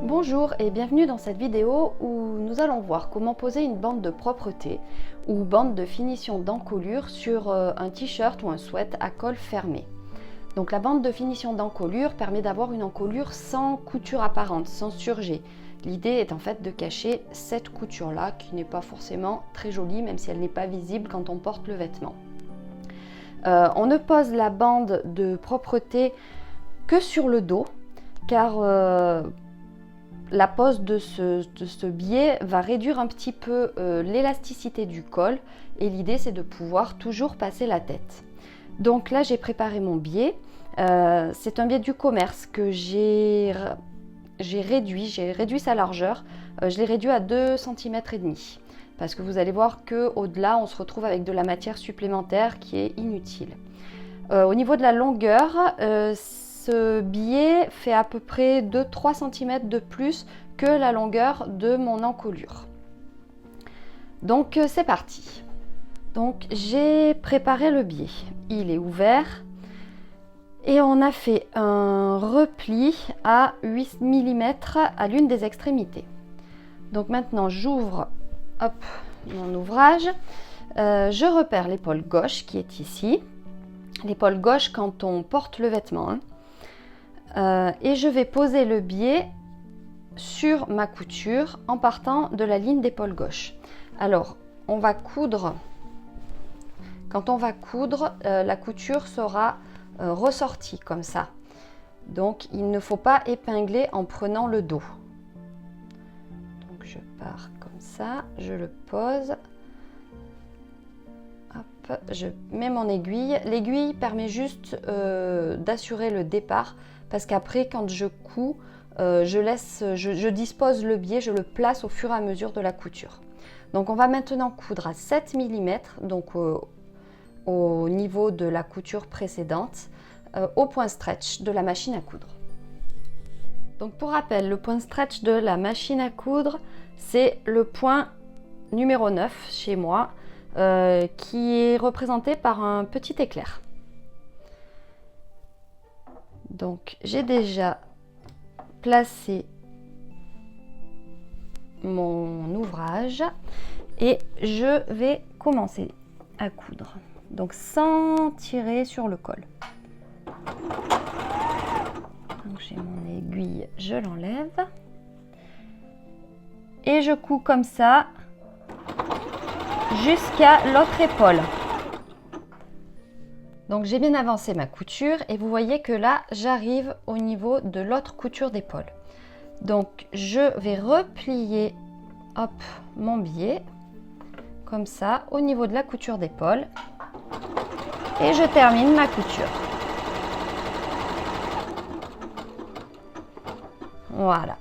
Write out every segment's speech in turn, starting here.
Bonjour et bienvenue dans cette vidéo où nous allons voir comment poser une bande de propreté ou bande de finition d'encolure sur un t-shirt ou un sweat à col fermé. Donc la bande de finition d'encolure permet d'avoir une encolure sans couture apparente, sans surjet. L'idée est en fait de cacher cette couture là qui n'est pas forcément très jolie même si elle n'est pas visible quand on porte le vêtement. On ne pose la bande de propreté que sur le dos car la pose de ce biais va réduire un petit peu l'élasticité du col et l'idée c'est de pouvoir toujours passer la tête. Donc là j'ai préparé mon biais, c'est un biais du commerce que j'ai réduit sa largeur, je l'ai réduit à 2,5 cm parce que vous allez voir qu'au delà on se retrouve avec de la matière supplémentaire qui est inutile. Au niveau de la longueur, ce biais fait à peu près 2-3 cm de plus que la longueur de mon encolure. Donc c'est parti. Donc j'ai préparé le biais, il est ouvert et on a fait un repli à 8 mm à l'une des extrémités. Donc maintenant j'ouvre mon ouvrage, je repère l'épaule gauche qui est ici, l'épaule gauche quand on porte le vêtement. Et je vais poser le biais sur ma couture en partant de la ligne d'épaule gauche. Alors, on va coudre. Quand on va coudre, la couture sera ressortie comme ça. Donc, il ne faut pas épingler en prenant le dos. Donc, je pars comme ça, je le pose. Hop, je mets mon aiguille. L'aiguille permet juste d'assurer le départ. Parce qu'après, quand je couds, je dispose le biais, je le place au fur et à mesure de la couture. Donc on va maintenant coudre à 7 mm, donc au niveau de la couture précédente, au point stretch de la machine à coudre. Donc pour rappel, le point stretch de la machine à coudre, c'est le point numéro 9 chez moi, qui est représenté par un petit éclair. Donc j'ai déjà placé mon ouvrage et je vais commencer à coudre. Donc sans tirer sur le col. Donc j'ai mon aiguille, je l'enlève. Et je couds comme ça jusqu'à l'autre épaule. Donc j'ai bien avancé ma couture et vous voyez que là j'arrive au niveau de l'autre couture d'épaule. Donc je vais replier mon biais comme ça au niveau de la couture d'épaule et je termine ma couture. Voilà.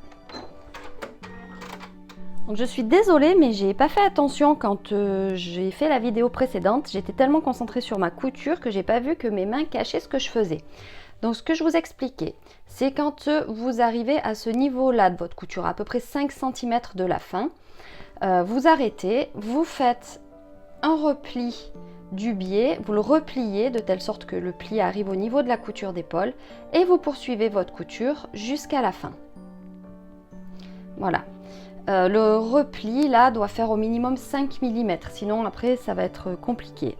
Donc je suis désolée mais j'ai pas fait attention quand j'ai fait la vidéo précédente. J'étais tellement concentrée sur ma couture que j'ai pas vu que mes mains cachaient ce que je faisais. Donc ce que je vous expliquais, c'est quand vous arrivez à ce niveau-là de votre couture, à peu près 5 cm de la fin, vous arrêtez, vous faites un repli du biais, vous le repliez de telle sorte que le pli arrive au niveau de la couture d'épaule et vous poursuivez votre couture jusqu'à la fin. Voilà. Le repli là doit faire au minimum 5 mm, sinon après ça va être compliqué.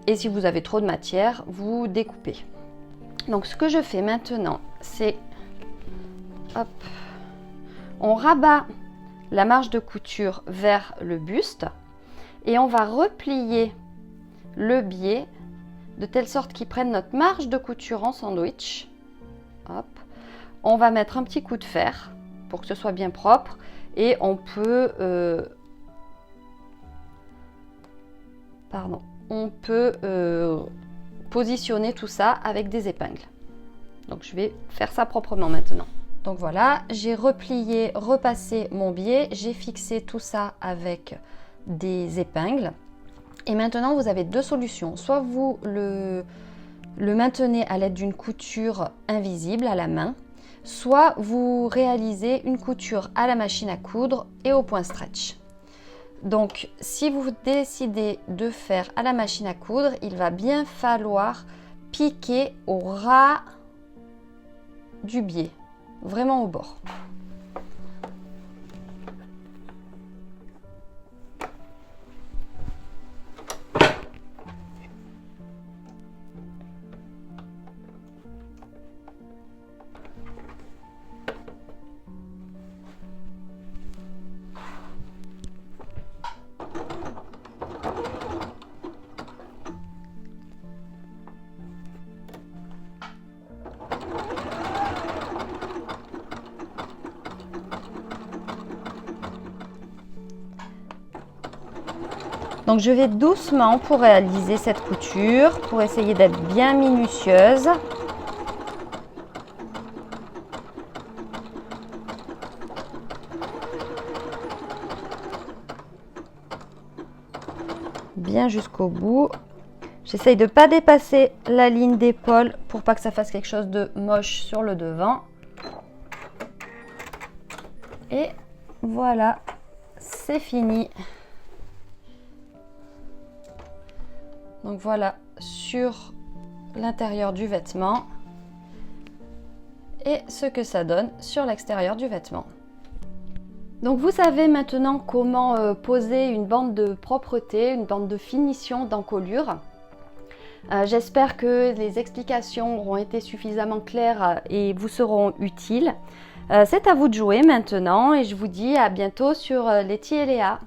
Et si vous avez trop de matière, vous découpez. Donc ce que je fais maintenant, c'est on rabat la marge de couture vers le buste et on va replier le biais de telle sorte qu'il prenne notre marge de couture en sandwich. Hop. On va mettre un petit coup de fer pour que ce soit bien propre et on peut positionner tout ça avec des épingles. Donc je vais faire ça proprement maintenant. Donc voilà, j'ai replié, repassé mon biais, j'ai fixé tout ça avec des épingles et maintenant vous avez deux solutions. Soit vous le maintenez à l'aide d'une couture invisible à la main, soit vous réalisez une couture à la machine à coudre et au point stretch. Donc si vous décidez de faire à la machine à coudre, il va bien falloir piquer au ras du biais. vraiment au bord. Donc je vais doucement pour réaliser cette couture, pour essayer d'être bien minutieuse. Bien jusqu'au bout. J'essaye de ne pas dépasser la ligne d'épaule pour pas que ça fasse quelque chose de moche sur le devant. Et voilà, c'est fini. Donc voilà, sur l'intérieur du vêtement et ce que ça donne sur l'extérieur du vêtement. Donc vous savez maintenant comment poser une bande de propreté, une bande de finition d'encolure. J'espère que les explications auront été suffisamment claires et vous seront utiles. C'est à vous de jouer maintenant et je vous dis à bientôt sur Letty et Léa.